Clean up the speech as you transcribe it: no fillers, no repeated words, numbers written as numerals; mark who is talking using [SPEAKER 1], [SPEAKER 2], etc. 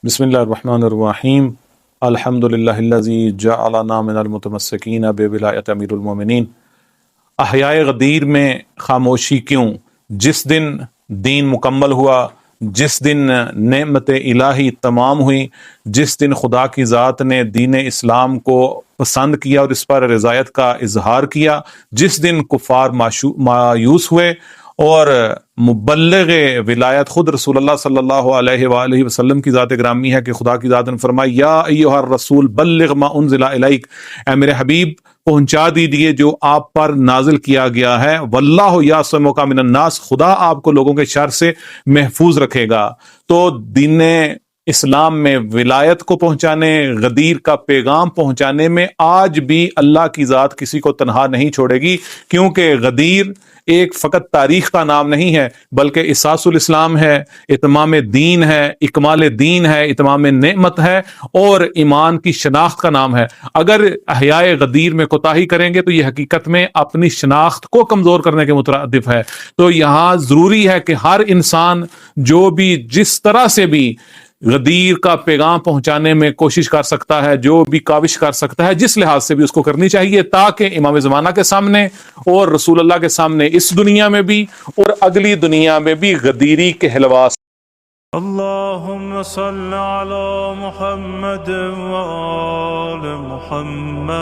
[SPEAKER 1] بسم اللہ الرحمن الرحیم الحمد للہ الذی جعلنا من المتمسکین بولایت امیر المومنین۔ احیاء غدیر میں خاموشی کیوں؟ جس دن دین مکمل ہوا، جس دن نعمت الہی تمام ہوئی، جس دن خدا کی ذات نے دین اسلام کو پسند کیا اور اس پر رضایت کا اظہار کیا، جس دن کفار مایوس ہوئے اور مبلغ ولایت خود رسول اللہ صلی اللہ علیہ وآلہ وسلم کی ذات گرامی ہے کہ خدا کی ذات نے فرمایا یا ایھا الرسول بلغ ما انزل الیک، اے میرے حبیب پہنچا دیجیے جو آپ پر نازل کیا گیا ہے، واللہ یعصمک من الناس، خدا آپ کو لوگوں کے شر سے محفوظ رکھے گا۔ تو دین اسلام میں ولایت کو پہنچانے، غدیر کا پیغام پہنچانے میں آج بھی اللہ کی ذات کسی کو تنہا نہیں چھوڑے گی، کیونکہ غدیر ایک فقط تاریخ کا نام نہیں ہے بلکہ اساس الاسلام ہے، اتمام دین ہے، اکمال دین ہے، اتمام نعمت ہے اور ایمان کی شناخت کا نام ہے۔ اگر احیاء غدیر میں کوتاہی کریں گے تو یہ حقیقت میں اپنی شناخت کو کمزور کرنے کے مترادف ہے۔ تو یہاں ضروری ہے کہ ہر انسان جو بھی جس طرح سے بھی غدیر کا پیغام پہنچانے میں کوشش کر سکتا ہے، جو بھی کاوش کر سکتا ہے، جس لحاظ سے بھی اس کو کرنی چاہیے، تاکہ امام زمانہ کے سامنے اور رسول اللہ کے سامنے اس دنیا میں بھی اور اگلی دنیا میں بھی غدیری کے حلواس۔
[SPEAKER 2] اللهم صل على محمد وآل محمد۔